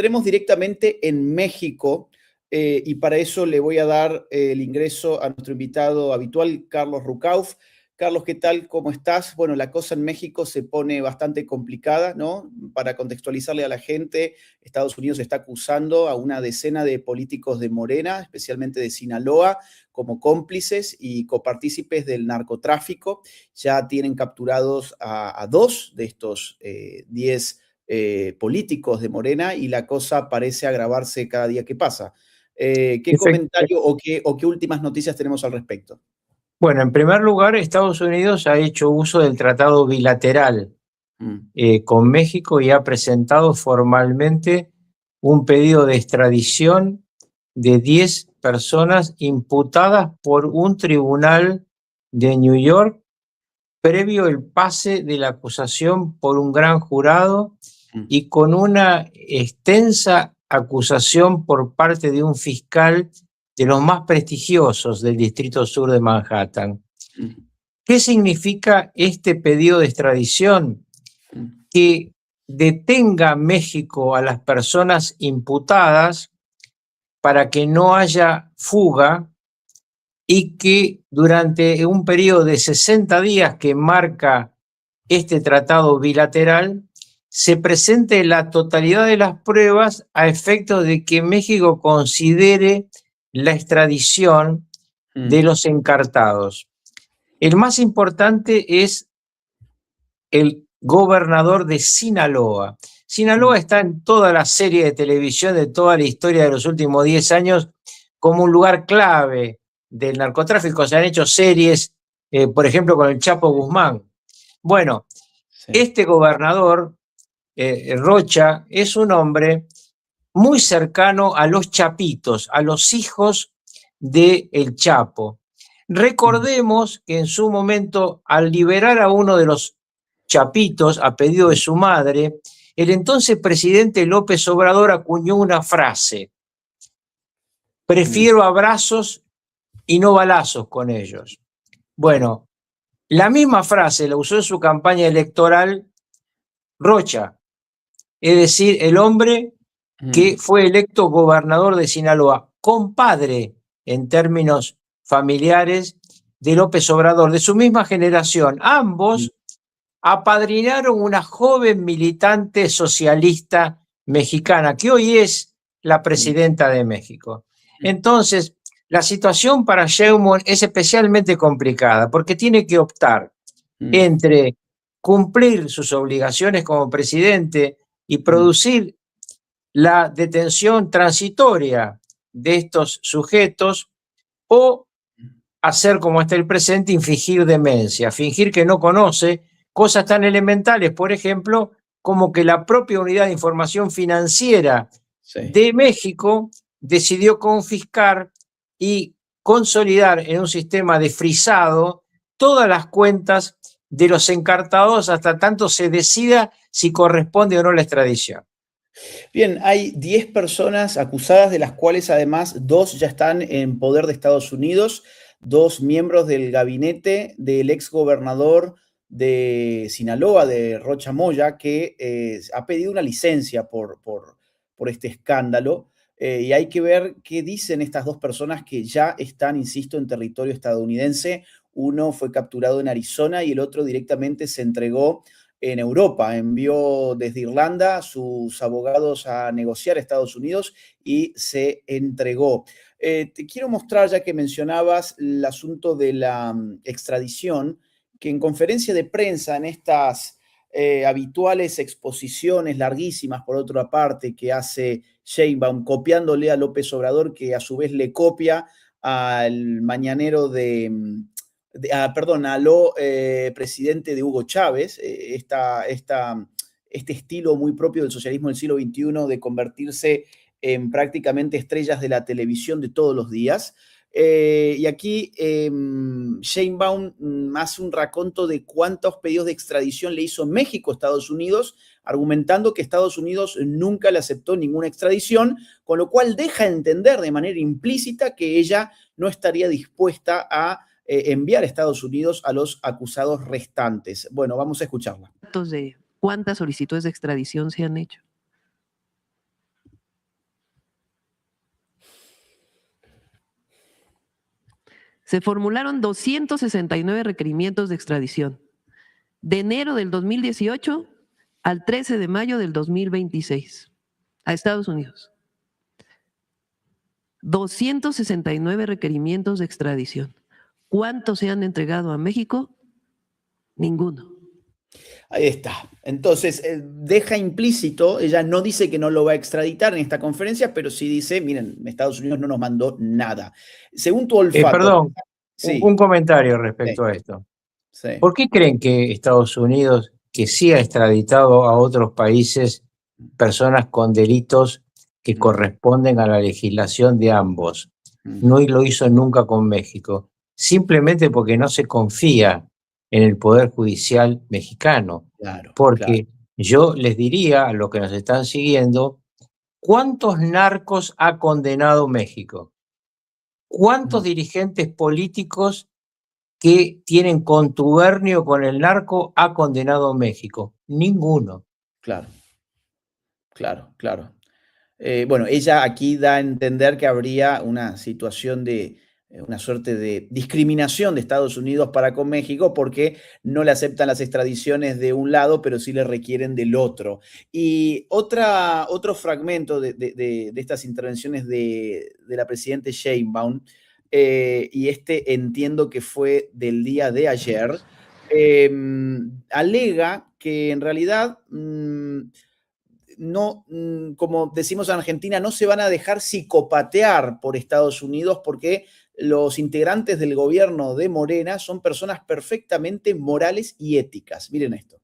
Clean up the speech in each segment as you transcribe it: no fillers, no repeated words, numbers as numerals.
entremos directamente en México y para eso le voy a dar el ingreso a nuestro invitado habitual, Carlos Rucauf. Carlos, ¿qué tal? ¿Cómo estás? Bueno, la cosa en México se pone bastante complicada, ¿no? Para contextualizarle a la gente, Estados Unidos está acusando a una decena de políticos de Morena, especialmente de Sinaloa, como cómplices y copartícipes del narcotráfico. Ya tienen capturados a dos de estos 10 políticos de Morena y la cosa parece agravarse cada día que pasa. ¿Qué comentario o qué últimas noticias tenemos al respecto? Bueno, en primer lugar, Estados Unidos ha hecho uso del tratado bilateral con México y ha presentado formalmente un pedido de extradición de 10 personas imputadas por un tribunal de New York previo el pase de la acusación por un gran jurado y con una extensa acusación por parte de un fiscal de los más prestigiosos del Distrito Sur de Manhattan. ¿Qué significa este pedido de extradición? Que detenga México a las personas imputadas para que no haya fuga y que durante un periodo de 60 días que marca este tratado bilateral se presente la totalidad de las pruebas a efectos de que México considere la extradición de los encartados. El más importante es el gobernador de Sinaloa. Sinaloa está en toda la serie de televisión de toda la historia de los últimos 10 años como un lugar clave del narcotráfico. Se han hecho series, por ejemplo, con el Chapo Guzmán. Bueno, este gobernador, Rocha, es un hombre muy cercano a los chapitos, a los hijos del Chapo. Recordemos que en su momento, al liberar a uno de los chapitos a pedido de su madre, el entonces presidente López Obrador acuñó una frase: prefiero abrazos y no balazos con ellos. Bueno, la misma frase la usó en su campaña electoral Rocha, es decir, el hombre que fue electo gobernador de Sinaloa, compadre en términos familiares de López Obrador, de su misma generación. Ambos apadrinaron una joven militante socialista mexicana, que hoy es la presidenta de México. Entonces, la situación para Sheinbaum es especialmente complicada, porque tiene que optar entre cumplir sus obligaciones como presidente y producir la detención transitoria de estos sujetos, o hacer como está el presente, fingir demencia, fingir que no conoce cosas tan elementales, por ejemplo, como que la propia Unidad de Información Financiera de México decidió confiscar y consolidar en un sistema de frisado todas las cuentas de los encartados hasta tanto se decida si corresponde o no la extradición. Bien, hay 10 personas acusadas, de las cuales además 2 ya están en poder de Estados Unidos, 2 miembros del gabinete del ex gobernador de Sinaloa, de Rocha Moya, que ha pedido una licencia por este escándalo. Y hay que ver qué dicen estas 2 personas que ya están, insisto, en territorio estadounidense. Uno fue capturado en Arizona y el otro directamente se entregó en Europa. Envió desde Irlanda a sus abogados a negociar a Estados Unidos y se entregó. Te quiero mostrar, ya que mencionabas el asunto de la extradición, que en conferencia de prensa, en estas habituales exposiciones larguísimas, por otra parte, que hace Sheinbaum, copiándole a López Obrador, que a su vez le copia al mañanero presidente de Hugo Chávez, este estilo muy propio del socialismo del siglo XXI de convertirse en prácticamente estrellas de la televisión de todos los días. Y aquí Sheinbaum hace un raconto de cuántos pedidos de extradición le hizo México a Estados Unidos, argumentando que Estados Unidos nunca le aceptó ninguna extradición, con lo cual deja entender de manera implícita que ella no estaría dispuesta a enviar a Estados Unidos a los acusados restantes. Bueno, vamos a escucharla. ¿De cuántas solicitudes de extradición se han hecho? se formularon 269 requerimientos de extradición, de enero del 2018 al 13 de mayo del 2026, a Estados Unidos. 269 requerimientos de extradición. ¿Cuántos se han entregado a México? Ninguno. Ahí está. Entonces, deja implícito, ella no dice que no lo va a extraditar en esta conferencia, pero sí dice, miren, Estados Unidos no nos mandó nada. Según tu olfato. Perdón, sí. un comentario respecto a esto. Sí. ¿Por qué creen que Estados Unidos, que sí ha extraditado a otros países personas con delitos que corresponden a la legislación de ambos, no lo hizo nunca con México? Simplemente porque no se confía en el Poder Judicial mexicano. Claro, porque yo les diría a los que nos están siguiendo, ¿cuántos narcos ha condenado México? ¿Cuántos dirigentes políticos que tienen contubernio con el narco ha condenado México? Ninguno. Claro. Bueno, ella aquí da a entender que habría una situación de una suerte de discriminación de Estados Unidos para con México porque no le aceptan las extradiciones de un lado, pero sí le requieren del otro. Y otro fragmento de estas intervenciones de la presidenta Sheinbaum, y entiendo que fue del día de ayer, alega que en realidad no, como decimos en Argentina, no se van a dejar psicopatear por Estados Unidos porque los integrantes del gobierno de Morena son personas perfectamente morales y éticas. Miren esto.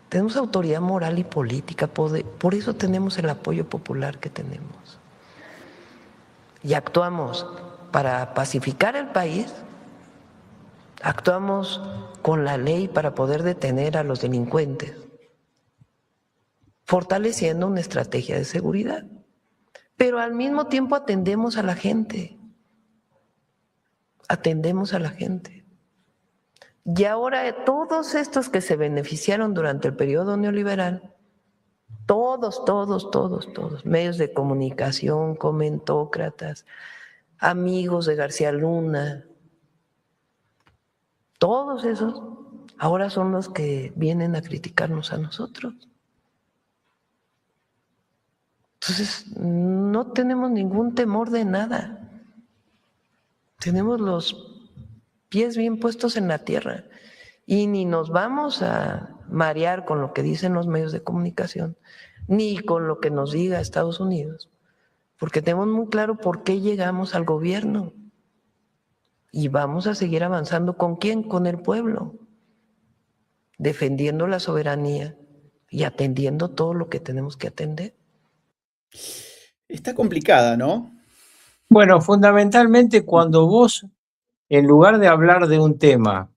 Tenemos autoridad moral y política, por eso tenemos el apoyo popular que tenemos. Y actuamos para pacificar el país, actuamos con la ley para poder detener a los delincuentes, fortaleciendo una estrategia de seguridad. Pero al mismo tiempo atendemos a la gente. Y ahora todos estos que se beneficiaron durante el periodo neoliberal, todos, medios de comunicación, comentócratas, amigos de García Luna, todos esos ahora son los que vienen a criticarnos a nosotros. Entonces, no tenemos ningún temor de nada. Tenemos los pies bien puestos en la tierra y ni nos vamos a marear con lo que dicen los medios de comunicación, ni con lo que nos diga Estados Unidos, porque tenemos muy claro por qué llegamos al gobierno y vamos a seguir avanzando. ¿Con quién? Con el pueblo, defendiendo la soberanía y atendiendo todo lo que tenemos que atender. Está complicada, ¿no? Bueno, fundamentalmente cuando vos, en lugar de hablar de un tema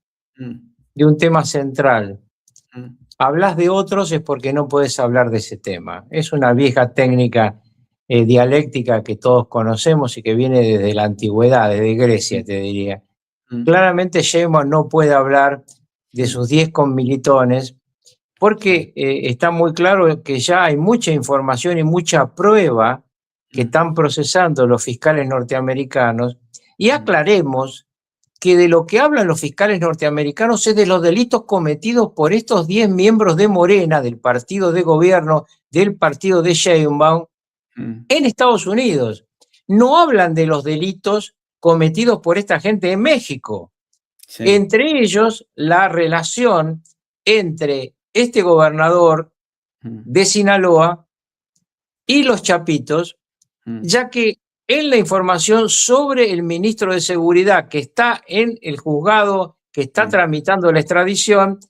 central, hablas de otros, es porque no podés hablar de ese tema. Es una vieja técnica dialéctica que todos conocemos y que viene desde la antigüedad, desde Grecia, te diría. Claramente Sheinbaum no puede hablar de sus 10 conmilitones porque está muy claro que ya hay mucha información y mucha prueba que están procesando los fiscales norteamericanos. Y aclaremos que de lo que hablan los fiscales norteamericanos es de los delitos cometidos por estos 10 miembros de Morena, del partido de gobierno, del partido de Sheinbaum, en Estados Unidos. No hablan de los delitos cometidos por esta gente en México. Sí. Entre ellos, la relación entre este gobernador de Sinaloa y los Chapitos, ya que en la información sobre el ministro de Seguridad que está en el juzgado, que está tramitando la extradición,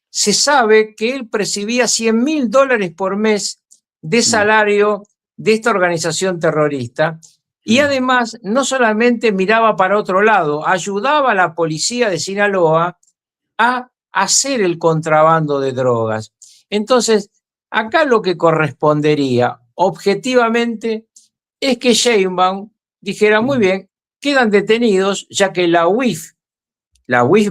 se sabe que él percibía $100.000 por mes de salario de esta organización terrorista. Y además, no solamente miraba para otro lado, ayudaba a la policía de Sinaloa a hacer el contrabando de drogas. Entonces, acá lo que correspondería objetivamente es que Sheinbaum dijera, muy bien, quedan detenidos, ya que la UIF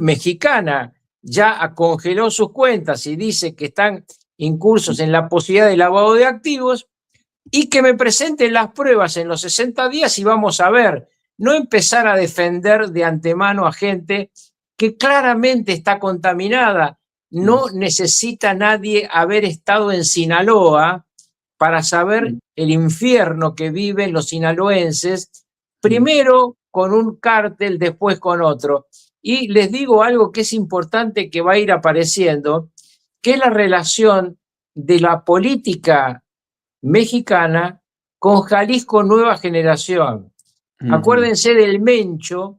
mexicana, ya congeló sus cuentas y dice que están incursos en la posibilidad de lavado de activos, y que me presenten las pruebas en los 60 días y vamos a ver. no empezar a defender de antemano a gente que claramente está contaminada. No necesita nadie haber estado en Sinaloa para saber el infierno que viven los sinaloenses, primero con un cártel, después con otro. Y les digo algo que es importante que va a ir apareciendo, que es la relación de la política mexicana con Jalisco Nueva Generación. Acuérdense del Mencho,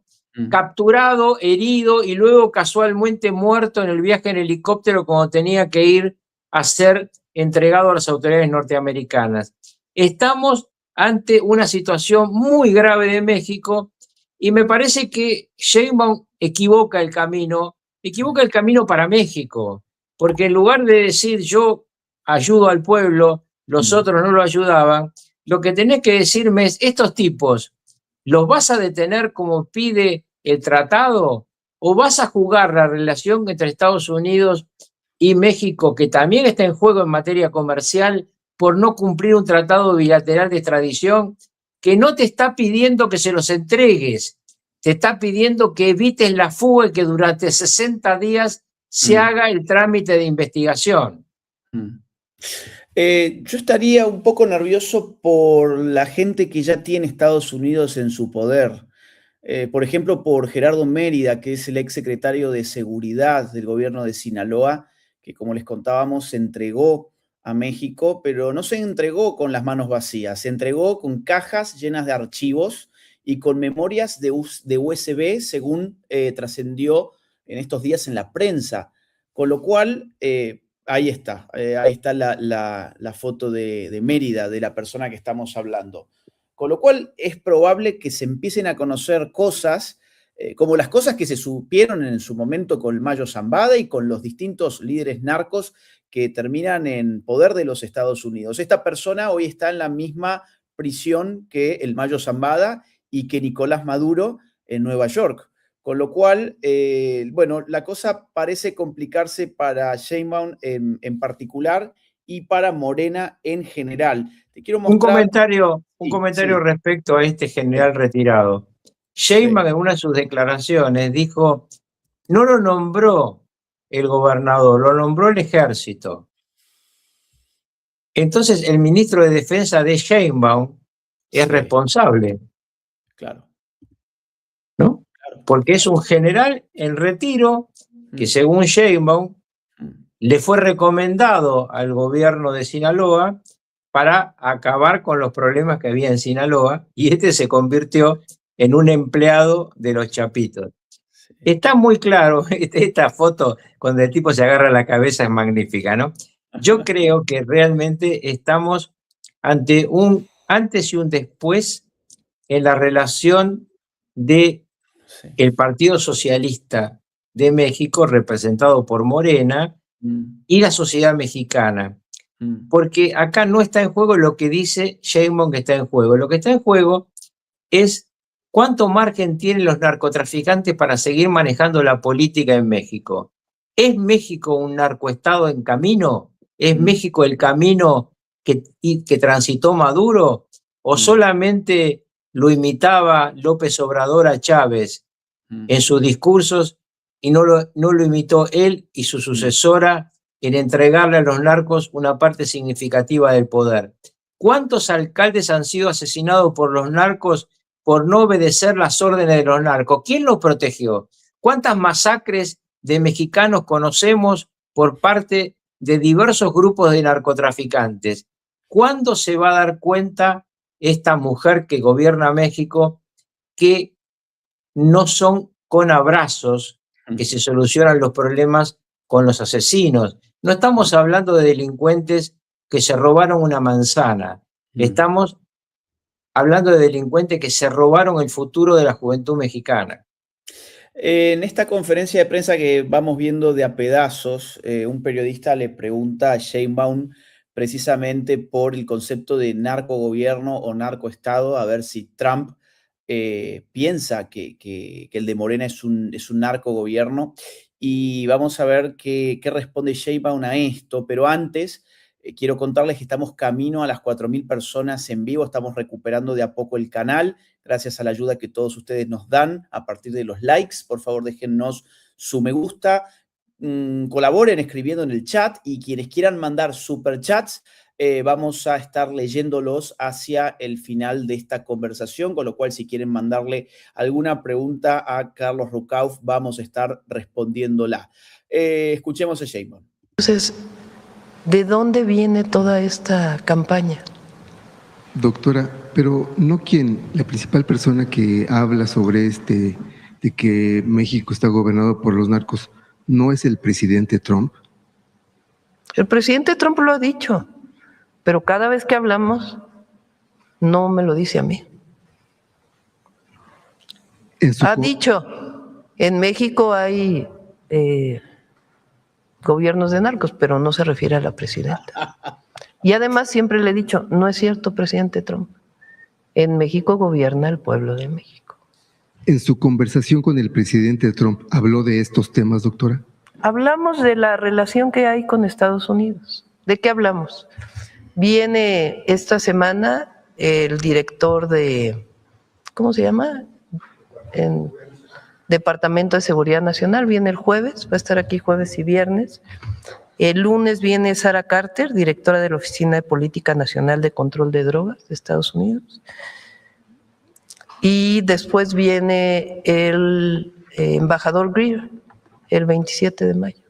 capturado, herido y luego casualmente muerto en el viaje en helicóptero cuando tenía que ir a ser entregado a las autoridades norteamericanas. Estamos ante una situación muy grave de México y me parece que Sheinbaum equivoca el camino para México, porque en lugar de decir yo ayudo al pueblo, los otros no lo ayudaban, lo que tenés que decirme es, estos tipos, ¿los vas a detener como pide el tratado o vas a jugar la relación entre Estados Unidos y México, que también está en juego en materia comercial, por no cumplir un tratado bilateral de extradición que no te está pidiendo que se los entregues, te está pidiendo que evites la fuga y que durante 60 días se haga el trámite de investigación? Yo estaría un poco nervioso por la gente que ya tiene Estados Unidos en su poder. Por ejemplo, por Gerardo Mérida, que es el exsecretario de Seguridad del gobierno de Sinaloa, que como les contábamos, se entregó a México, pero no se entregó con las manos vacías, se entregó con cajas llenas de archivos y con memorias de USB, según trascendió en estos días en la prensa. Con lo cual, ahí está la foto de Mérida, de la persona que estamos hablando. Con lo cual es probable que se empiecen a conocer cosas, como las cosas que se supieron en su momento con el Mayo Zambada y con los distintos líderes narcos que terminan en poder de los Estados Unidos. Esta persona hoy está en la misma prisión que el Mayo Zambada y que Nicolás Maduro en Nueva York. Con lo cual, bueno, la cosa parece complicarse para Sheinbaum en particular y para Morena en general. Te quiero mostrar... Un comentario respecto a este general retirado. Sheinbaum en una de sus declaraciones dijo, no lo nombró el gobernador, lo nombró el ejército. Entonces el ministro de Defensa de Sheinbaum es responsable. Claro. ¿No? Porque es un general en retiro que según Sheinbaum le fue recomendado al gobierno de Sinaloa para acabar con los problemas que había en Sinaloa y este se convirtió en un empleado de los Chapitos. Está muy claro, esta foto cuando el tipo se agarra la cabeza es magnífica, ¿no? Yo creo que realmente estamos ante un antes y un después en la relación de el Partido Socialista de México, representado por Morena, y la sociedad mexicana. Porque acá no está en juego lo que dice Sheinbaum que está en juego. Lo que está en juego es cuánto margen tienen los narcotraficantes para seguir manejando la política en México. ¿Es México un narcoestado en camino? ¿Es México el camino que transitó Maduro? ¿O solamente lo imitaba López Obrador a Chávez en sus discursos y no lo imitó él y su sucesora en entregarle a los narcos una parte significativa del poder? ¿Cuántos alcaldes han sido asesinados por los narcos por no obedecer las órdenes de los narcos? ¿Quién los protegió? ¿Cuántas masacres de mexicanos conocemos por parte de diversos grupos de narcotraficantes? ¿Cuándo se va a dar cuenta esta mujer que gobierna México que no son con abrazos que se solucionan los problemas con los asesinos? No estamos hablando de delincuentes que se robaron una manzana. Estamos hablando de delincuentes que se robaron el futuro de la juventud mexicana. En esta conferencia de prensa que vamos viendo de a pedazos, un periodista le pregunta a Sheinbaum precisamente por el concepto de narcogobierno o narcoestado, a ver si Trump piensa que el de Morena es un narcogobierno. Y vamos a ver qué responde Sheinbaum a esto, pero antes Quiero contarles que estamos camino a las 4.000 personas en vivo, estamos recuperando de a poco el canal, gracias a la ayuda que todos ustedes nos dan a partir de los likes. Por favor, déjennos su me gusta, colaboren escribiendo en el chat, y quienes quieran mandar superchats, vamos a estar leyéndolos hacia el final de esta conversación, con lo cual si quieren mandarle alguna pregunta a Carlos Rucauf, vamos a estar respondiéndola. Escuchemos a Sheinbaum. Entonces, ¿de dónde viene toda esta campaña? Doctora, pero ¿no la principal persona que habla sobre de que México está gobernado por los narcos, no es el presidente Trump? El presidente Trump lo ha dicho, pero cada vez que hablamos no me lo dice a mí. Ha dicho, en México hay gobiernos de narcos, pero no se refiere a la presidenta. Y además siempre le he dicho, no es cierto, presidente Trump, en México gobierna el pueblo de México. ¿En su conversación con el presidente Trump habló de estos temas, doctora? Hablamos de la relación que hay con Estados Unidos. ¿De qué hablamos? Viene esta semana el director de, ¿cómo se llama? En Departamento de Seguridad Nacional, viene el jueves, va a estar aquí jueves y viernes. El lunes viene Sara Carter, directora de la Oficina de Política Nacional de Control de Drogas de Estados Unidos. Y después viene el embajador Greer, el 27 de mayo.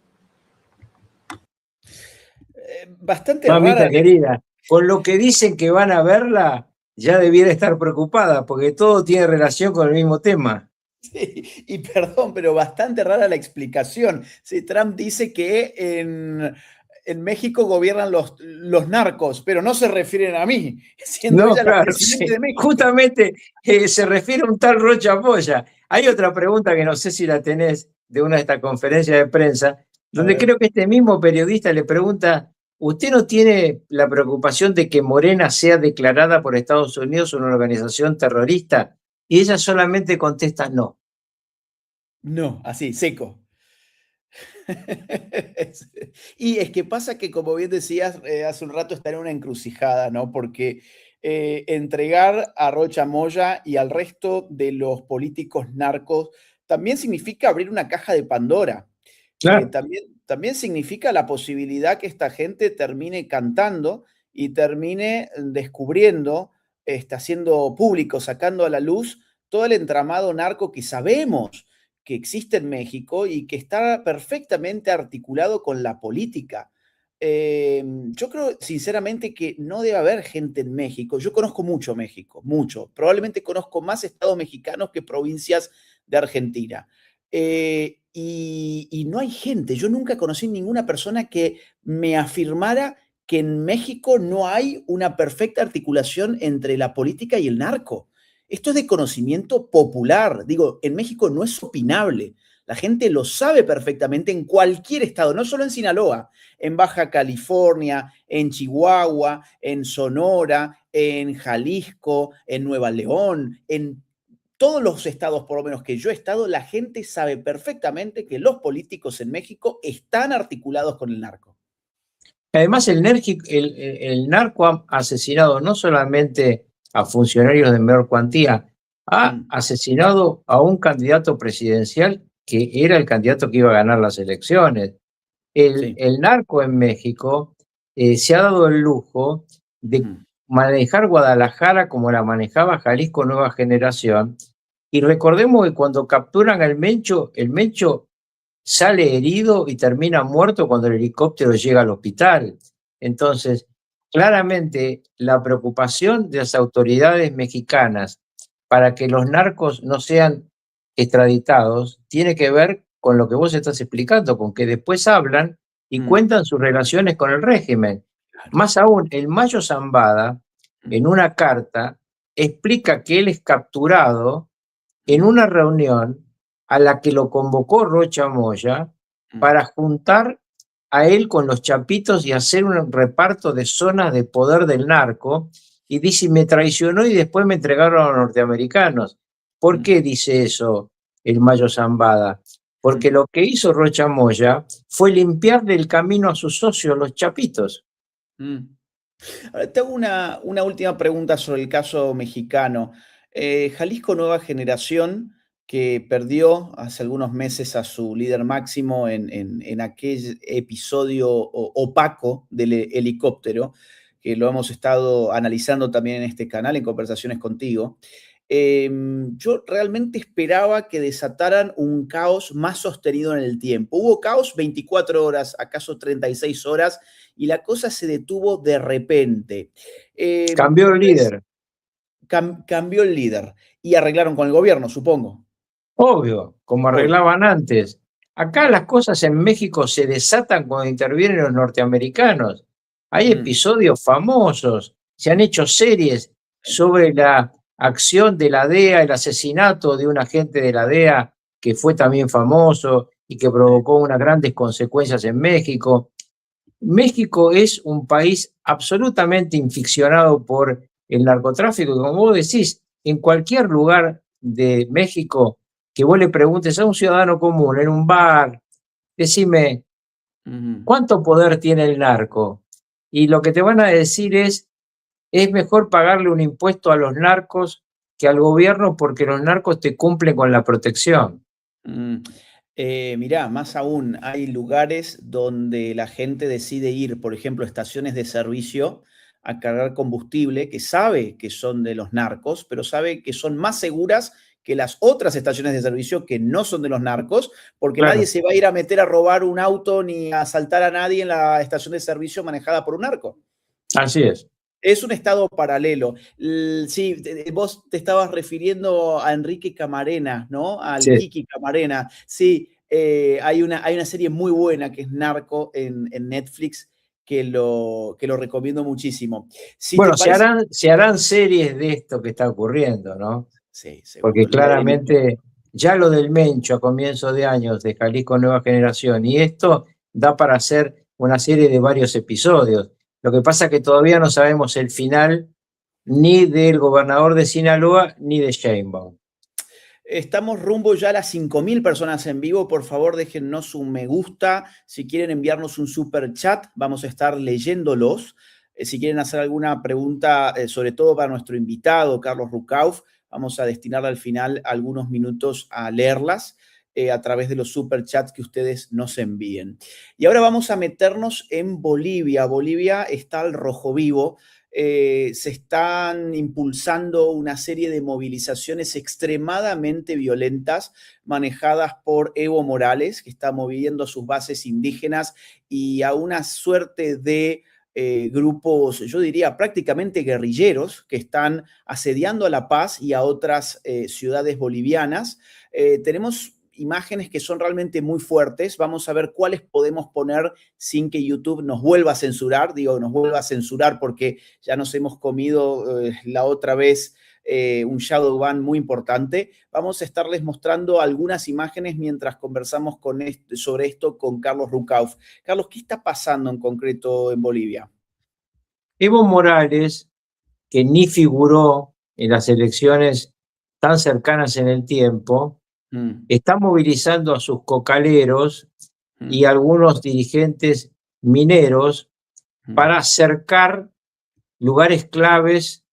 Bastante Mamita rara. Querida, con lo que dicen que van a verla, ya debiera estar preocupada, porque todo tiene relación con el mismo tema. Sí, y perdón, pero bastante rara la explicación. Sí, Trump dice que en México gobiernan los narcos, pero no se refieren a mí, siendo ella la presidenta de México. Justamente se refiere a un tal Rocha Moya. Hay otra pregunta que no sé si la tenés de una de estas conferencias de prensa, donde creo que este mismo periodista le pregunta, ¿usted no tiene la preocupación de que Morena sea declarada por Estados Unidos una organización terrorista? Y ella solamente contesta no. No, así, seco. Y es que pasa que, como bien decías hace un rato, está en una encrucijada, ¿no? Porque entregar a Rocha Moya y al resto de los políticos narcos también significa abrir una caja de Pandora. Claro. También significa la posibilidad que esta gente termine cantando y termine descubriendo, haciendo público, sacando a la luz todo el entramado narco que sabemos que existe en México y que está perfectamente articulado con la política. Yo creo sinceramente que no debe haber gente en México. Yo conozco mucho México, mucho. Probablemente conozco más estados mexicanos que provincias de Argentina. Y no hay gente. Yo nunca conocí ninguna persona que me afirmara que en México no hay una perfecta articulación entre la política y el narco. Esto es de conocimiento popular. Digo, en México no es opinable. La gente lo sabe perfectamente en cualquier estado, no solo en Sinaloa, en Baja California, en Chihuahua, en Sonora, en Jalisco, en Nueva León, en todos los estados, por lo menos que yo he estado, la gente sabe perfectamente que los políticos en México están articulados con el narco. Además, el narco ha asesinado no solamente a funcionarios de menor cuantía, ha asesinado a un candidato presidencial que era el candidato que iba a ganar las elecciones. El narco en México se ha dado el lujo de manejar Guadalajara como la manejaba Jalisco Nueva Generación. Y recordemos que cuando capturan al Mencho, el Mencho sale herido y termina muerto cuando el helicóptero llega al hospital. Entonces, claramente la preocupación de las autoridades mexicanas para que los narcos no sean extraditados tiene que ver con lo que vos estás explicando, con que después hablan y cuentan sus relaciones con el régimen. Más aún, el Mayo Zambada, en una carta, explica que él es capturado en una reunión a la que lo convocó Rocha Moya para juntar a él con los chapitos y hacer un reparto de zonas de poder del narco, y dice, me traicionó y después me entregaron a los norteamericanos. ¿Por qué dice eso el Mayo Zambada? Porque lo que hizo Rocha Moya fue limpiar del camino a sus socios, los chapitos. Mm. Ahora, te hago una última pregunta sobre el caso mexicano. Jalisco Nueva Generación, que perdió hace algunos meses a su líder máximo en aquel episodio opaco del helicóptero, que lo hemos estado analizando también en este canal, en conversaciones contigo. Yo realmente esperaba que desataran un caos más sostenido en el tiempo. Hubo caos 24 horas, acaso 36 horas, y la cosa se detuvo de repente. Cambió el líder. Cambió el líder y arreglaron con el gobierno, supongo. Obvio, como Obvio. arreglaban antes. Acá las cosas en México se desatan cuando intervienen los norteamericanos. Hay episodios famosos, se han hecho series sobre la acción de la DEA, el asesinato de un agente de la DEA que fue también famoso y que provocó unas grandes consecuencias en México. México es un país absolutamente inficcionado por el narcotráfico, y como vos decís, en cualquier lugar de México que vos le preguntes a un ciudadano común en un bar, decime, ¿cuánto poder tiene el narco? Y lo que te van a decir es mejor pagarle un impuesto a los narcos que al gobierno porque los narcos te cumplen con la protección. Mirá, más aún, hay lugares donde la gente decide ir, por ejemplo, estaciones de servicio a cargar combustible que sabe que son de los narcos, pero sabe que son más seguras que las otras estaciones de servicio que no son de los narcos, porque Claro. nadie se va a ir a meter a robar un auto ni a asaltar a nadie en la estación de servicio manejada por un narco. Así es. Es un estado paralelo. Sí, vos te estabas refiriendo a Enrique Camarena, ¿no? Al Sí. Kiki Camarena. Sí, hay una serie muy buena que es Narco en Netflix que lo recomiendo muchísimo. Si Bueno, te parece, se harán series de esto que está ocurriendo, ¿no? sí, seguro. Porque claramente ya lo del Mencho a comienzos de años de Jalisco Nueva Generación y esto da para hacer una serie de varios episodios. Lo que pasa es que todavía no sabemos el final ni del gobernador de Sinaloa ni de Sheinbaum. Estamos rumbo ya a las 5.000 personas en vivo. Por favor, déjennos un me gusta. Si quieren enviarnos un super chat, vamos a estar leyéndolos. Si quieren hacer alguna pregunta, sobre todo para nuestro invitado, Carlos Rucauf, vamos a destinar al final algunos minutos a leerlas a través de los super chats que ustedes nos envíen. Y ahora vamos a meternos en Bolivia. Bolivia está al rojo vivo. Se están impulsando una serie de movilizaciones extremadamente violentas manejadas por Evo Morales, que está moviendo sus bases indígenas y a una suerte de grupos, yo diría prácticamente guerrilleros, que están asediando a La Paz y a otras ciudades bolivianas. Tenemos imágenes que son realmente muy fuertes. Vamos a ver cuáles podemos poner sin que YouTube nos vuelva a censurar. Digo, nos vuelva a censurar porque ya nos hemos comido la otra vez un shadow ban muy importante. Vamos a estarles mostrando algunas imágenes mientras conversamos sobre esto con Carlos Rucauf. Carlos, ¿qué está pasando en concreto en Bolivia? Evo Morales, que ni figuró en las elecciones tan cercanas en el tiempo, está movilizando a sus cocaleros y algunos dirigentes mineros para acercar lugares claves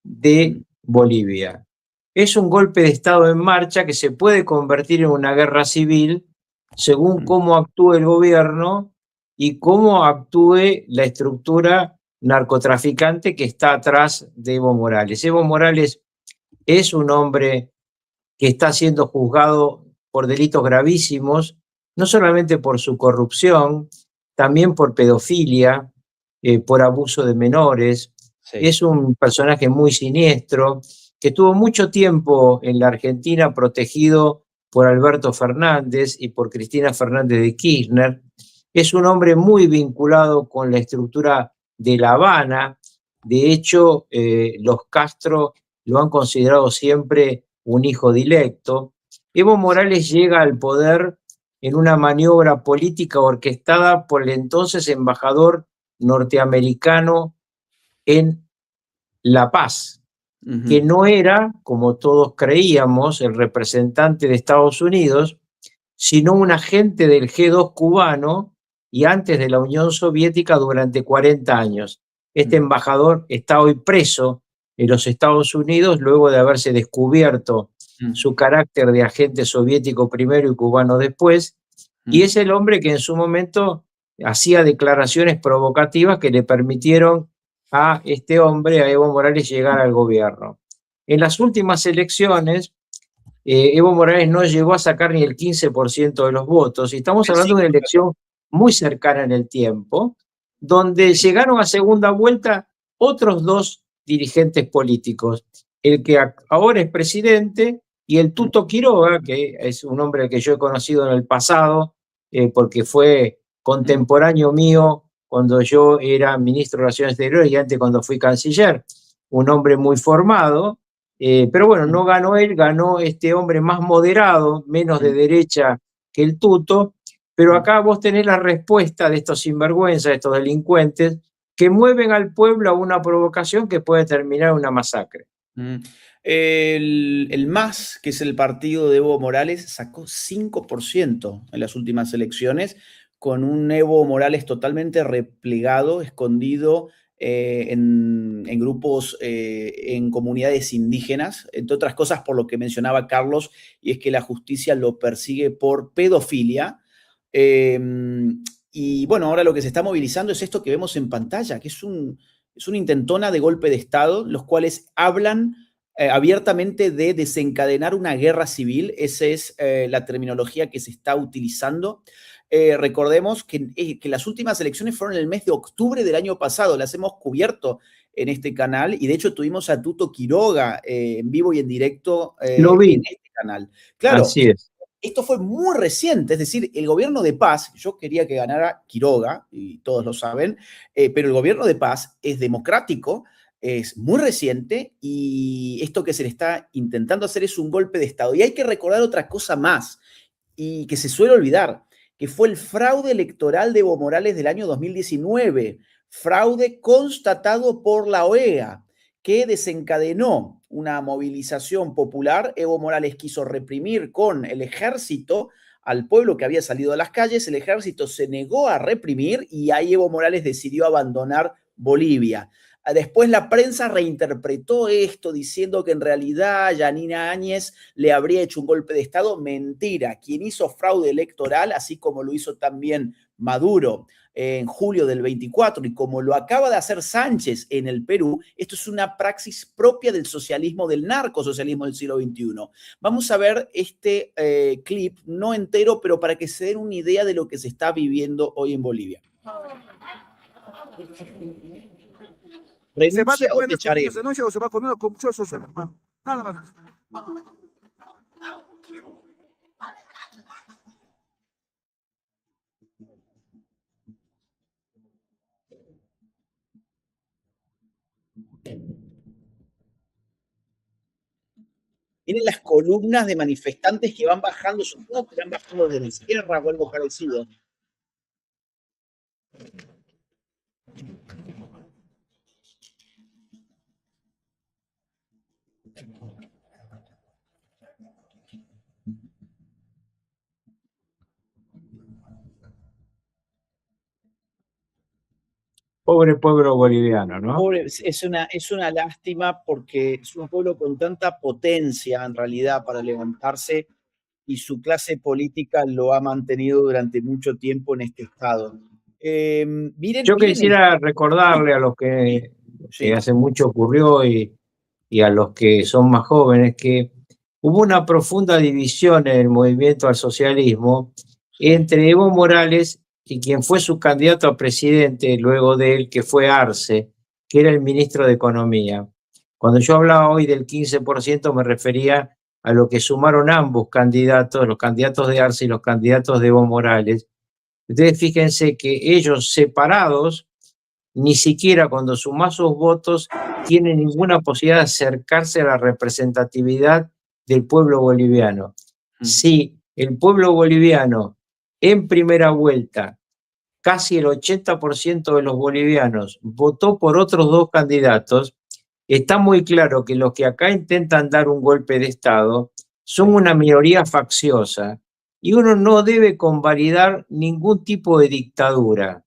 de Bolivia. Es un golpe de Estado en marcha que se puede convertir en una guerra civil según cómo actúe el gobierno y cómo actúe la estructura narcotraficante que está atrás de Evo Morales. Evo Morales es un hombre que está siendo juzgado por delitos gravísimos, no solamente por su corrupción, también por pedofilia, por abuso de menores. Sí. Es un personaje muy siniestro, que tuvo mucho tiempo en la Argentina protegido por Alberto Fernández y por Cristina Fernández de Kirchner. Es un hombre muy vinculado con la estructura de La Habana. De hecho, los Castro lo han considerado siempre un hijo directo. Evo Morales llega al poder en una maniobra política orquestada por el entonces embajador norteamericano en La Paz, que no era, como todos creíamos, el representante de Estados Unidos, sino un agente del G2 cubano y antes de la Unión Soviética durante 40 años. Este embajador está hoy preso en los Estados Unidos luego de haberse descubierto su carácter de agente soviético primero y cubano después, y es el hombre que en su momento hacía declaraciones provocativas que le permitieron a este hombre, a Evo Morales, llegar al gobierno. En las últimas elecciones, Evo Morales no llegó a sacar ni el 15% de los votos, y estamos hablando de una elección muy cercana en el tiempo, donde llegaron a segunda vuelta otros dos dirigentes políticos, el que ahora es presidente y el Tuto Quiroga, que es un hombre que yo he conocido en el pasado, porque fue contemporáneo mío cuando yo era ministro de Relaciones Exteriores y antes cuando fui canciller, un hombre muy formado, pero bueno, no ganó él, ganó este hombre más moderado, menos de derecha que el Tuto, pero acá vos tenés la respuesta de estos sinvergüenzas, de estos delincuentes, que mueven al pueblo a una provocación que puede terminar en una masacre. El MAS, que es el partido de Evo Morales, sacó 5% en las últimas elecciones, con un Evo Morales totalmente replegado, escondido en grupos, en comunidades indígenas, entre otras cosas por lo que mencionaba Carlos, y es que la justicia lo persigue por pedofilia. Y bueno, ahora lo que se está movilizando es esto que vemos en pantalla, que es una intentona de golpe de Estado, los cuales hablan abiertamente de desencadenar una guerra civil. Esa es la terminología que se está utilizando. Recordemos que las últimas elecciones fueron en el mes de octubre del año pasado, las hemos cubierto en este canal, y de hecho tuvimos a Tuto Quiroga en vivo y en directo en este canal. Claro, así es. Esto fue muy reciente, es decir, el gobierno de paz, yo quería que ganara Quiroga, y todos lo saben, pero el gobierno de paz es democrático, es muy reciente, y esto que se le está intentando hacer es un golpe de Estado. Y hay que recordar otra cosa más, y que se suele olvidar, que fue el fraude electoral de Evo Morales del año 2019, fraude constatado por la OEA, que desencadenó una movilización popular. Evo Morales quiso reprimir con el ejército al pueblo que había salido a las calles, el ejército se negó a reprimir y ahí Evo Morales decidió abandonar Bolivia. Después la prensa reinterpretó esto diciendo que en realidad Yanina Áñez le habría hecho un golpe de Estado. Mentira. Quien hizo fraude electoral, así como lo hizo también Maduro en julio del 24 y como lo acaba de hacer Sánchez en el Perú, esto es una praxis propia del socialismo, del narcosocialismo del siglo XXI. Vamos a ver este clip, no entero, pero para que se den una idea de lo que se está viviendo hoy en Bolivia. ¿Se va de buenas denuncias o se va comiendo con muchos hermano? Nada más. Miren las columnas de manifestantes que van bajando, supongo que van bajando desde la sierra o algo parecido. Pobre pueblo boliviano, ¿no? Pobre, es una lástima porque es un pueblo con tanta potencia en realidad para levantarse y su clase política lo ha mantenido durante mucho tiempo en este estado. Yo quisiera recordarle a los que hace mucho ocurrió y a los que son más jóvenes que hubo una profunda división en el movimiento al socialismo entre Evo Morales y quien fue su candidato a presidente luego de él, que fue Arce, que era el ministro de Economía. Cuando yo hablaba hoy del 15%, me refería a lo que sumaron ambos candidatos, los candidatos de Arce y los candidatos de Evo Morales. Ustedes fíjense que ellos separados, ni siquiera cuando suman sus votos, tienen ninguna posibilidad de acercarse a la representatividad del pueblo boliviano. Si el pueblo boliviano en primera vuelta, casi el 80% de los bolivianos votó por otros dos candidatos, está muy claro que los que acá intentan dar un golpe de Estado son una minoría facciosa y uno no debe convalidar ningún tipo de dictadura,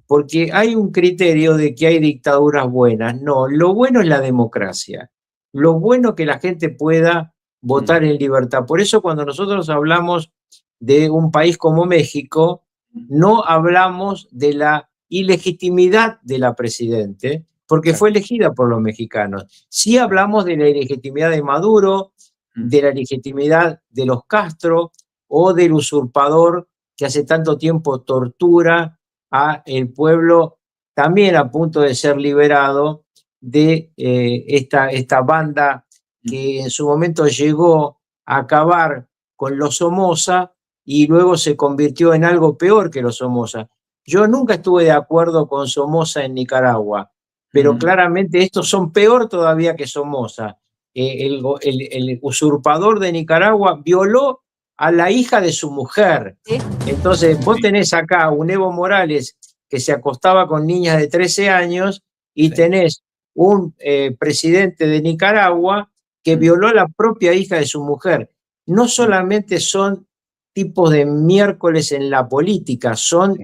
porque hay un criterio de que hay dictaduras buenas. No, lo bueno es la democracia. Lo bueno es que la gente pueda votar en libertad. Por eso cuando nosotros hablamos de un país como México, no hablamos de la ilegitimidad de la presidente, porque fue elegida por los mexicanos. Sí hablamos de la ilegitimidad de Maduro, de la legitimidad de los Castro o del usurpador que hace tanto tiempo tortura a el pueblo, también a punto de ser liberado de esta banda que en su momento llegó a acabar con los Somoza y luego se convirtió en algo peor que los Somoza. Yo nunca estuve de acuerdo con Somoza en Nicaragua, pero claramente estos son peor todavía que Somoza. El usurpador de Nicaragua violó a la hija de su mujer. Entonces, vos tenés acá un Evo Morales que se acostaba con niñas de 13 años y tenés un presidente de Nicaragua que violó a la propia hija de su mujer. No solamente son tipos de miércoles en la política, son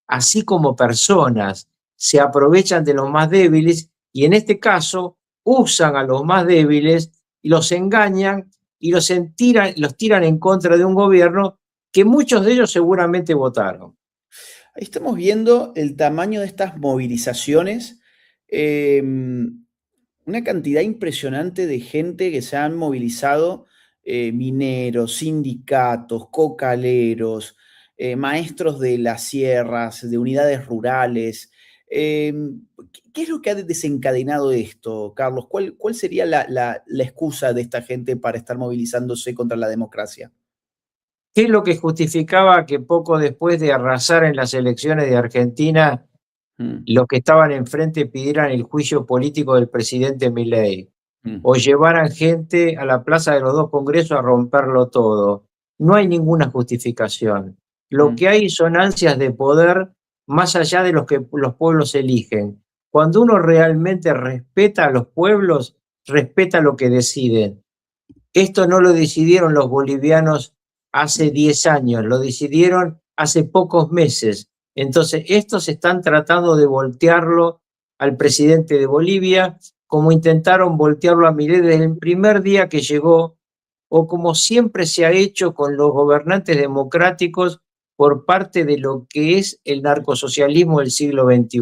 así como personas, se aprovechan de los más débiles y en este caso usan a los más débiles y los engañan y los tiran en contra de un gobierno que muchos de ellos seguramente votaron. Ahí estamos viendo el tamaño de estas movilizaciones, una cantidad impresionante de gente que se han movilizado, mineros, sindicatos, cocaleros, maestros de las sierras, de unidades rurales. ¿Qué es lo que ha desencadenado esto, Carlos? ¿Cuál sería la excusa de esta gente para estar movilizándose contra la democracia? ¿Qué es lo que justificaba que poco después de arrasar en las elecciones de Argentina, los que estaban enfrente pidieran el juicio político del presidente Milei? O llevaran gente a la plaza de los dos congresos a romperlo todo? No hay ninguna justificación. Lo que hay son ansias de poder más allá de los que los pueblos eligen. Cuando uno realmente respeta a los pueblos, respeta lo que deciden. Esto no lo decidieron los bolivianos hace 10 años, lo decidieron hace pocos meses. Entonces, estos están tratando de voltearlo al presidente de Bolivia, como intentaron voltearlo a Milei desde el primer día que llegó, o como siempre se ha hecho con los gobernantes democráticos por parte de lo que es el narcosocialismo del siglo XXI.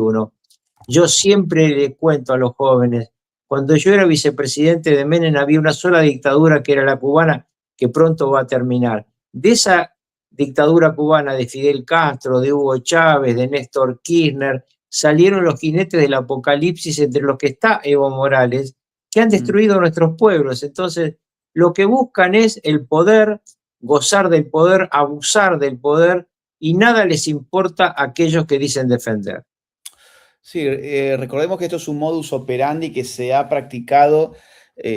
Yo siempre le cuento a los jóvenes, cuando yo era vicepresidente de Menem había una sola dictadura que era la cubana, que pronto va a terminar. De esa dictadura cubana de Fidel Castro, de Hugo Chávez, de Néstor Kirchner, salieron los jinetes del apocalipsis entre los que está Evo Morales, que han destruido nuestros pueblos. Entonces, lo que buscan es el poder, gozar del poder, abusar del poder, y nada les importa a aquellos que dicen defender. Sí, recordemos que esto es un modus operandi que se ha practicado,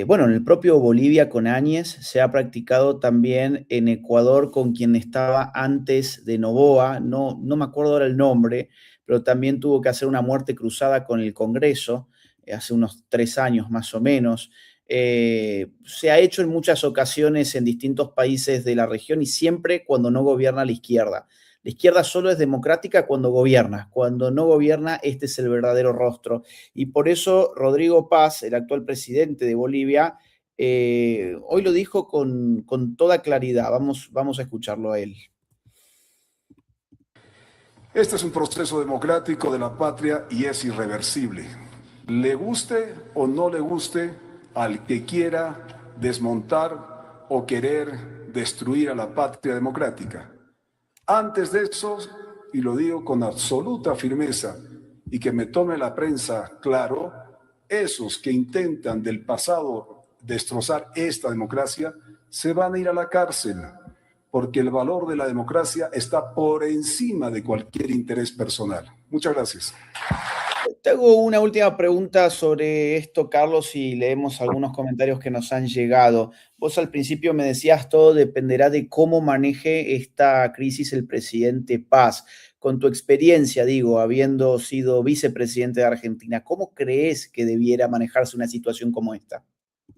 bueno, en el propio Bolivia con Áñez, se ha practicado también en Ecuador con quien estaba antes de Noboa, no me acuerdo ahora el nombre, pero también tuvo que hacer una muerte cruzada con el Congreso, hace unos 3 años más o menos. Se ha hecho en muchas ocasiones en distintos países de la región y siempre cuando no gobierna la izquierda. La izquierda solo es democrática cuando gobierna. Cuando no gobierna, este es el verdadero rostro. Y por eso Rodrigo Paz, el actual presidente de Bolivia, hoy lo dijo con toda claridad. Vamos a escucharlo a él. Este es un proceso democrático de la patria y es irreversible. Le guste o no le guste al que quiera desmontar o querer destruir a la patria democrática. Antes de eso, y lo digo con absoluta firmeza, y que me tome la prensa claro, esos que intentan del pasado destrozar esta democracia se van a ir a la cárcel, porque el valor de la democracia está por encima de cualquier interés personal. Muchas gracias. Te hago una última pregunta sobre esto, Carlos, y leemos algunos comentarios que nos han llegado. Vos al principio me decías, todo dependerá de cómo maneje esta crisis el presidente Paz. Con tu experiencia, digo, habiendo sido vicepresidente de Argentina, ¿cómo crees que debiera manejarse una situación como esta?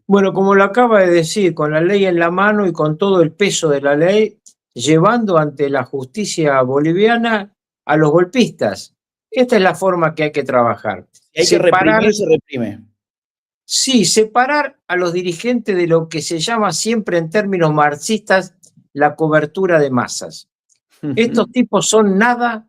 Bueno, como lo acaba de decir, con la ley en la mano y con todo el peso de la ley, llevando ante la justicia boliviana a los golpistas. Esta es la forma que hay que trabajar. Si hay que reprimir, se reprime. Sí, separar a los dirigentes de lo que se llama siempre en términos marxistas la cobertura de masas. Estos tipos son nada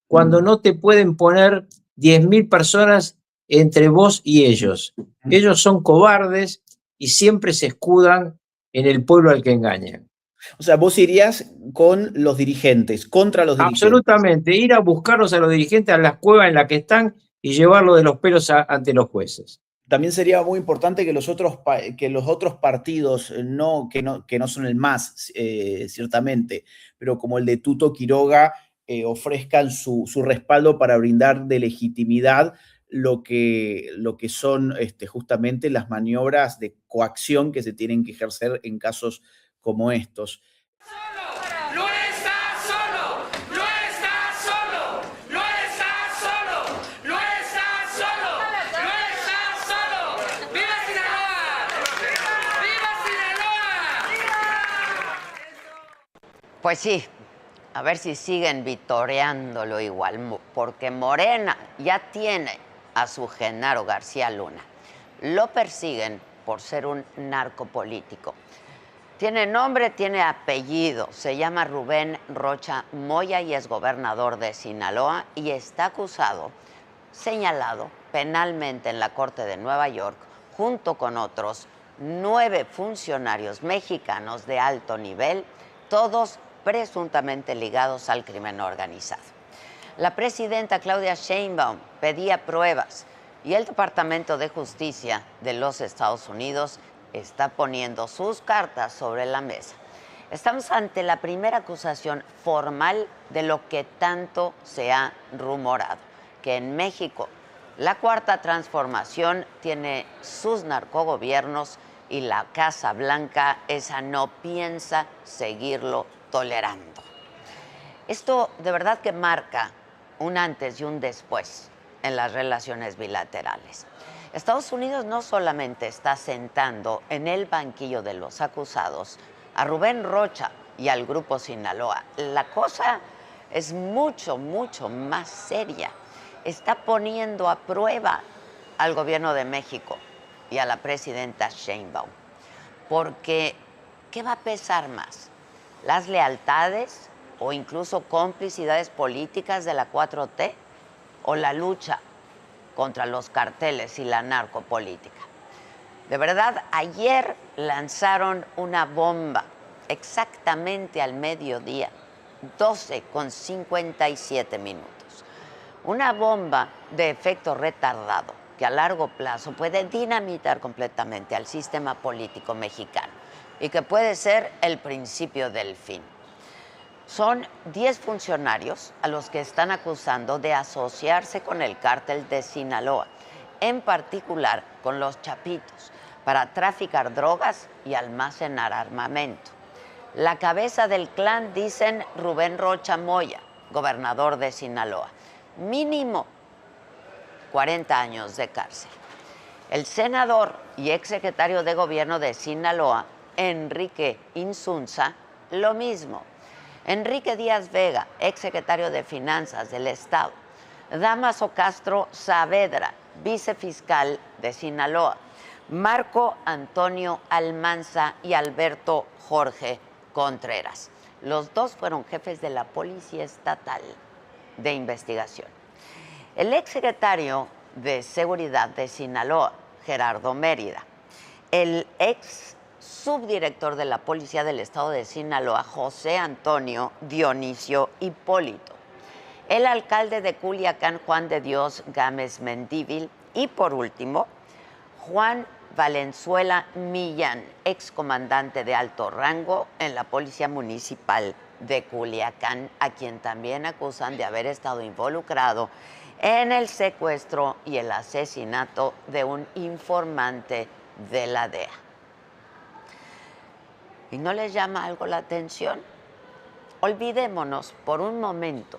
cuando no te pueden poner 10.000 personas entre vos y ellos. Ellos son cobardes y siempre se escudan en el pueblo al que engañan. O sea, vos irías con los dirigentes, contra los dirigentes. Absolutamente, ir a buscarlos a los dirigentes a las cuevas en las que están y llevarlos de los pelos ante los jueces. También sería muy importante que los otros partidos, que no son el MAS, ciertamente, pero como el de Tuto Quiroga, ofrezcan su respaldo para brindar de legitimidad lo que son justamente las maniobras de coacción que se tienen que ejercer en casos como estos. Pues sí, a ver si siguen vitoreándolo igual, porque Morena ya tiene a su Genaro García Luna. Lo persiguen por ser un narcopolítico. Tiene nombre, tiene apellido, se llama Rubén Rocha Moya y es gobernador de Sinaloa y está acusado, señalado penalmente en la Corte de Nueva York, junto con otros 9 funcionarios mexicanos de alto nivel, todos presuntamente ligados al crimen organizado. La presidenta Claudia Sheinbaum pedía pruebas y el Departamento de Justicia de los Estados Unidos está poniendo sus cartas sobre la mesa. Estamos ante la primera acusación formal de lo que tanto se ha rumorado, que en México la Cuarta Transformación tiene sus narcogobiernos y la Casa Blanca esa no piensa seguirlo tolerando. Esto de verdad que marca un antes y un después en las relaciones bilaterales. Estados Unidos no solamente está sentando en el banquillo de los acusados a Rubén Rocha y al Grupo Sinaloa. La cosa es mucho, mucho más seria. Está poniendo a prueba al gobierno de México y a la presidenta Sheinbaum. Porque, ¿qué va a pesar más? ¿Las lealtades o incluso complicidades políticas de la 4T o la lucha contra los carteles y la narcopolítica? De verdad, ayer lanzaron una bomba exactamente al mediodía, 12:57. Una bomba de efecto retardado que a largo plazo puede dinamitar completamente al sistema político mexicano y que puede ser el principio del fin. Son 10 funcionarios a los que están acusando de asociarse con el cártel de Sinaloa, en particular con los Chapitos, para traficar drogas y almacenar armamento. La cabeza del clan, dicen, Rubén Rocha Moya, gobernador de Sinaloa. Mínimo 40 años de cárcel. El senador y exsecretario de Gobierno de Sinaloa, Enrique Insunza, lo mismo. Enrique Díaz Vega, exsecretario de Finanzas del Estado. Damaso Castro Saavedra, vicefiscal de Sinaloa. Marco Antonio Almanza y Alberto Jorge Contreras. Los dos fueron jefes de la Policía Estatal de Investigación. El exsecretario de Seguridad de Sinaloa, Gerardo Mérida. El ex subdirector de la Policía del Estado de Sinaloa, José Antonio Dionisio Hipólito. El alcalde de Culiacán, Juan de Dios Gámez Mendívil. Y por último, Juan Valenzuela Millán, excomandante de alto rango en la Policía Municipal de Culiacán, a quien también acusan de haber estado involucrado en el secuestro y el asesinato de un informante de la DEA. ¿Y no les llama algo la atención? Olvidémonos por un momento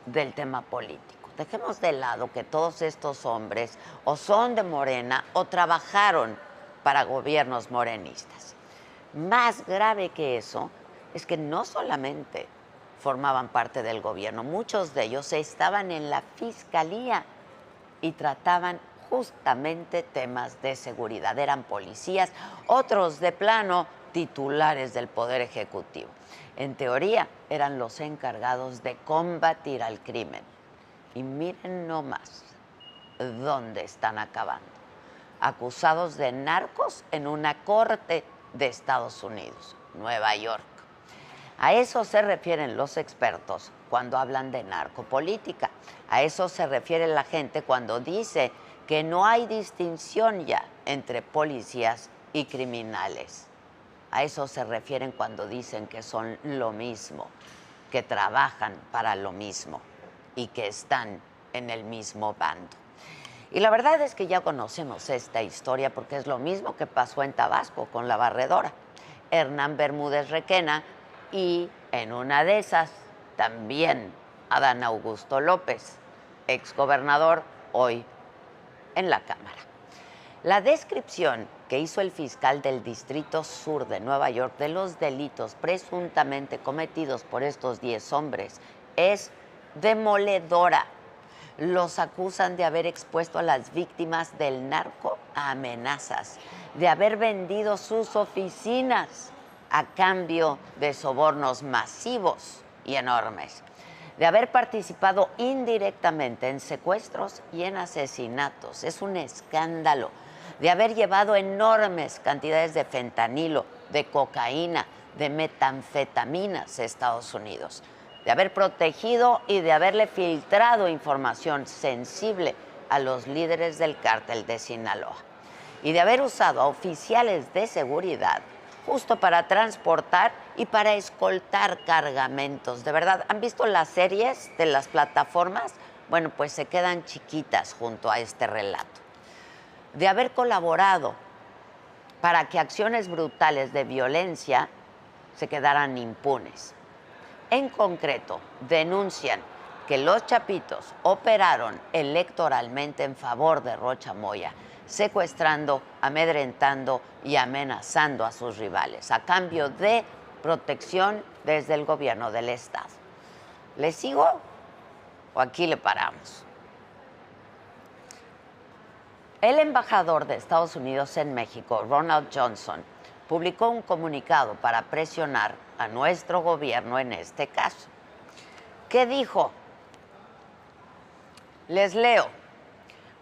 del tema político. Dejemos de lado que todos estos hombres o son de Morena o trabajaron para gobiernos morenistas. Más grave que eso es que no solamente formaban parte del gobierno, muchos de ellos estaban en la fiscalía y trataban justamente temas de seguridad. Eran policías, otros de plano titulares del Poder Ejecutivo. En teoría, eran los encargados de combatir al crimen. Y miren nomás dónde están acabando. Acusados de narcos en una corte de Estados Unidos, Nueva York. A eso se refieren los expertos cuando hablan de narcopolítica. A eso se refiere la gente cuando dice que no hay distinción ya entre policías y criminales. A eso se refieren cuando dicen que son lo mismo, que trabajan para lo mismo y que están en el mismo bando. Y la verdad es que ya conocemos esta historia porque es lo mismo que pasó en Tabasco con la barredora, Hernán Bermúdez Requena, y en una de esas también Adán Augusto López, exgobernador, hoy en la Cámara. La descripción que hizo el fiscal del Distrito Sur de Nueva York de los delitos presuntamente cometidos por estos 10 hombres es demoledora. Los acusan de haber expuesto a las víctimas del narco a amenazas, de haber vendido sus oficinas a cambio de sobornos masivos y enormes, de haber participado indirectamente en secuestros y en asesinatos. Es un escándalo. De haber llevado enormes cantidades de fentanilo, de cocaína, de metanfetaminas a Estados Unidos. De haber protegido y de haberle filtrado información sensible a los líderes del cártel de Sinaloa. Y de haber usado a oficiales de seguridad justo para transportar y para escoltar cargamentos. De verdad, ¿han visto las series de las plataformas? Bueno, pues se quedan chiquitas junto a este relato. De haber colaborado para que acciones brutales de violencia se quedaran impunes. En concreto, denuncian que los chapitos operaron electoralmente en favor de Rocha Moya, secuestrando, amedrentando y amenazando a sus rivales, a cambio de protección desde el gobierno del Estado. ¿Le sigo o aquí le paramos? El embajador de Estados Unidos en México, Ronald Johnson, publicó un comunicado para presionar a nuestro gobierno en este caso. ¿Qué dijo? Les leo.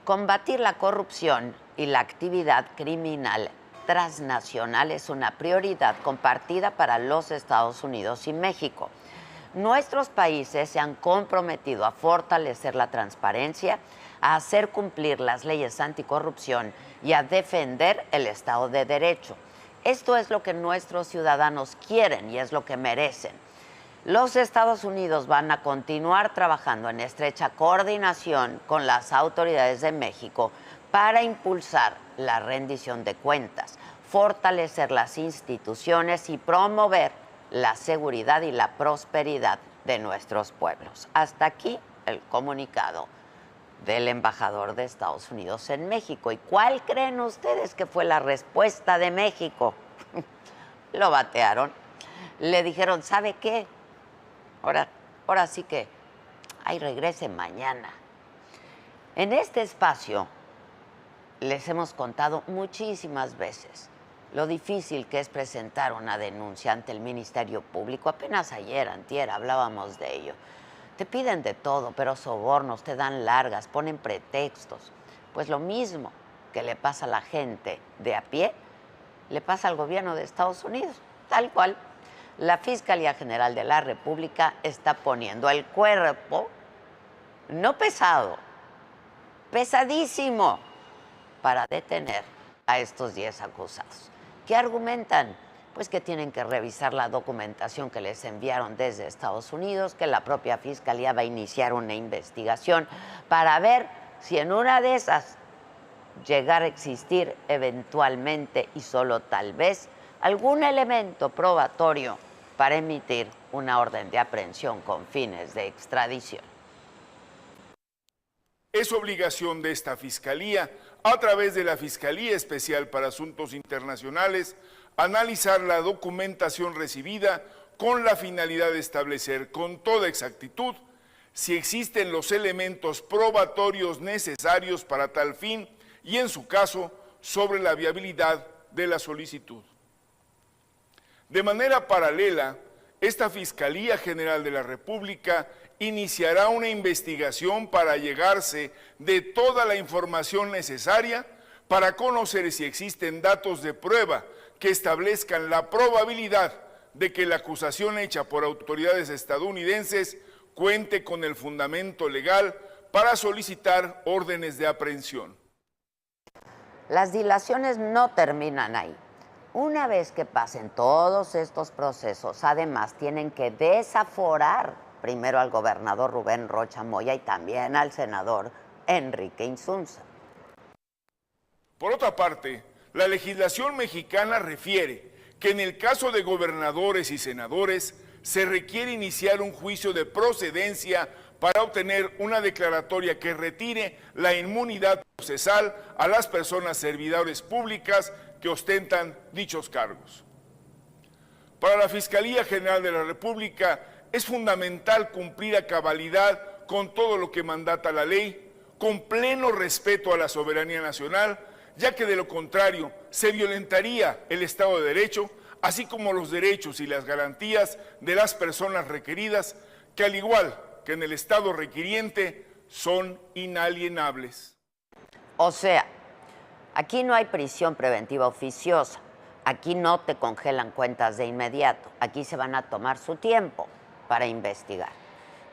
Combatir la corrupción y la actividad criminal transnacional es una prioridad compartida para los Estados Unidos y México. Nuestros países se han comprometido a fortalecer la transparencia, a hacer cumplir las leyes anticorrupción y a defender el Estado de Derecho. Esto es lo que nuestros ciudadanos quieren y es lo que merecen. Los Estados Unidos van a continuar trabajando en estrecha coordinación con las autoridades de México para impulsar la rendición de cuentas, fortalecer las instituciones y promover la seguridad y la prosperidad de nuestros pueblos. Hasta aquí el comunicado del embajador de Estados Unidos en México. ¿Y cuál creen ustedes que fue la respuesta de México? Lo batearon. Le dijeron, ¿sabe qué? Ahora sí que, ahí regrese mañana. En este espacio les hemos contado muchísimas veces lo difícil que es presentar una denuncia ante el Ministerio Público. Apenas ayer, antier, hablábamos de ello. Te piden de todo, pero sobornos, te dan largas, ponen pretextos. Pues lo mismo que le pasa a la gente de a pie, le pasa al gobierno de Estados Unidos, tal cual. La Fiscalía General de la República está poniendo el cuerpo, no pesado, pesadísimo, para detener a estos 10 acusados. ¿Qué argumentan? Pues que tienen que revisar la documentación que les enviaron desde Estados Unidos, que la propia Fiscalía va a iniciar una investigación para ver si en una de esas llegara a existir eventualmente y solo tal vez algún elemento probatorio para emitir una orden de aprehensión con fines de extradición. Es obligación de esta Fiscalía, a través de la Fiscalía Especial para Asuntos Internacionales, analizar la documentación recibida con la finalidad de establecer con toda exactitud si existen los elementos probatorios necesarios para tal fin y, en su caso, sobre la viabilidad de la solicitud. De manera paralela, esta Fiscalía General de la República iniciará una investigación para allegarse de toda la información necesaria para conocer si existen datos de prueba que establezcan la probabilidad de que la acusación hecha por autoridades estadounidenses cuente con el fundamento legal para solicitar órdenes de aprehensión. Las dilaciones no terminan ahí. Una vez que pasen todos estos procesos, además tienen que desaforar primero al gobernador Rubén Rocha Moya y también al senador Enrique Insunza. Por otra parte, la legislación mexicana refiere que en el caso de gobernadores y senadores se requiere iniciar un juicio de procedencia para obtener una declaratoria que retire la inmunidad procesal a las personas servidores públicas que ostentan dichos cargos. Para la Fiscalía General de la República es fundamental cumplir a cabalidad con todo lo que mandata la ley, con pleno respeto a la soberanía nacional, ya que de lo contrario se violentaría el Estado de Derecho, así como los derechos y las garantías de las personas requeridas, que al igual que en el Estado requiriente, son inalienables. O sea, aquí no hay prisión preventiva oficiosa, aquí no te congelan cuentas de inmediato, aquí se van a tomar su tiempo para investigar.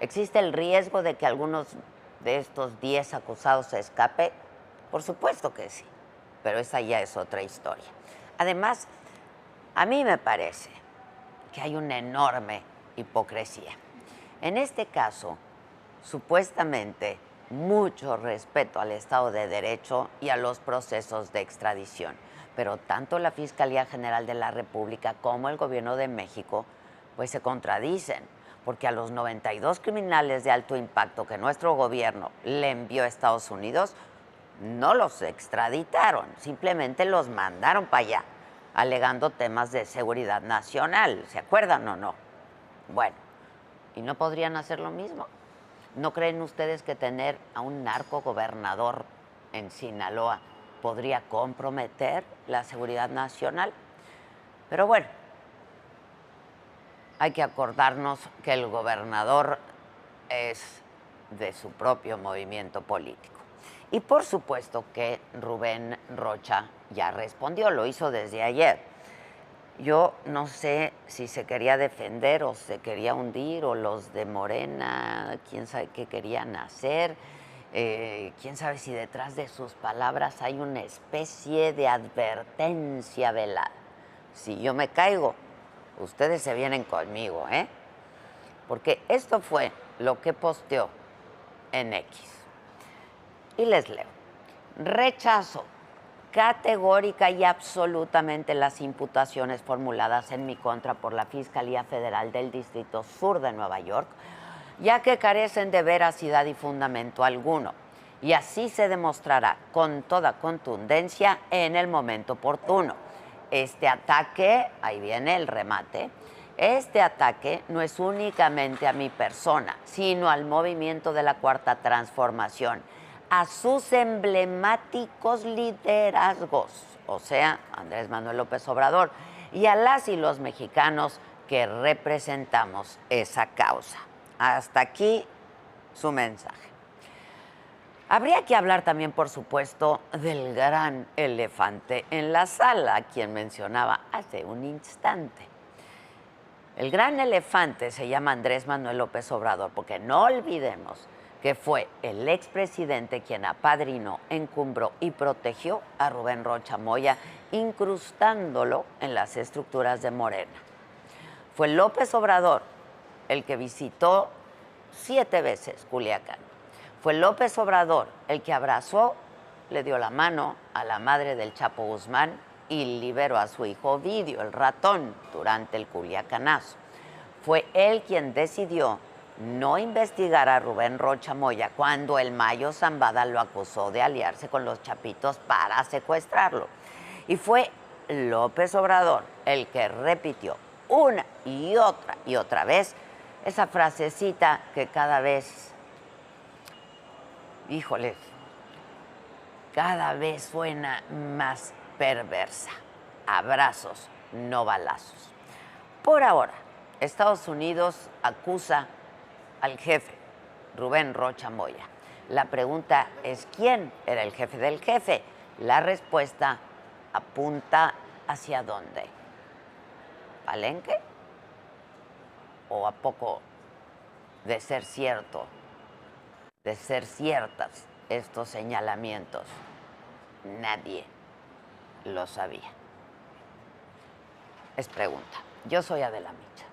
¿Existe el riesgo de que algunos de estos 10 acusados se escape? Por supuesto que sí, pero esa ya es otra historia. Además, a mí me parece que hay una enorme hipocresía. En este caso, supuestamente, mucho respeto al Estado de Derecho y a los procesos de extradición, pero tanto la Fiscalía General de la República como el Gobierno de México pues se contradicen, porque a los 92 criminales de alto impacto que nuestro gobierno le envió a Estados Unidos, no los extraditaron, simplemente los mandaron para allá, alegando temas de seguridad nacional. ¿Se acuerdan o no? Bueno, ¿y no podrían hacer lo mismo? ¿No creen ustedes que tener a un narcogobernador en Sinaloa podría comprometer la seguridad nacional? Pero bueno, hay que acordarnos que el gobernador es de su propio movimiento político. Y por supuesto que Rubén Rocha ya respondió, lo hizo desde ayer. Yo no sé si se quería defender o se quería hundir, o los de Morena, quién sabe qué querían hacer, quién sabe si detrás de sus palabras hay una especie de advertencia velada. Si yo me caigo, ustedes se vienen conmigo, ¿eh? Porque esto fue lo que posteó en X. Y les leo. Rechazo categórica y absolutamente las imputaciones formuladas en mi contra por la Fiscalía Federal del Distrito Sur de Nueva York, ya que carecen de veracidad y fundamento alguno. Y así se demostrará con toda contundencia en el momento oportuno. Este ataque, ahí viene el remate, este ataque no es únicamente a mi persona, sino al movimiento de la Cuarta Transformación, a sus emblemáticos liderazgos, o sea, Andrés Manuel López Obrador, y a las y los mexicanos que representamos esa causa. Hasta aquí su mensaje. Habría que hablar también, por supuesto, del gran elefante en la sala, a quien mencionaba hace un instante. El gran elefante se llama Andrés Manuel López Obrador, porque no olvidemos que fue el expresidente quien apadrinó, encumbró y protegió a Rubén Rocha Moya, incrustándolo en las estructuras de Morena. Fue López Obrador el que visitó 7 veces Culiacán. Fue López Obrador el que abrazó, le dio la mano a la madre del Chapo Guzmán y liberó a su hijo Ovidio, el ratón, durante el Culiacanazo. Fue él quien decidió no investigar a Rubén Rocha Moya cuando el Mayo Zambada lo acusó de aliarse con los Chapitos para secuestrarlo. Y fue López Obrador el que repitió una y otra vez esa frasecita que cada vez, híjole, cada vez suena más perversa. Abrazos, no balazos. Por ahora, Estados Unidos acusa al jefe, Rubén Rocha Moya. La pregunta es, ¿quién era el jefe del jefe? La respuesta apunta hacia dónde. ¿Palenque? ¿O a poco de ser cierto, de ser ciertas estos señalamientos? Nadie lo sabía. Es pregunta. Yo soy Adela Micha.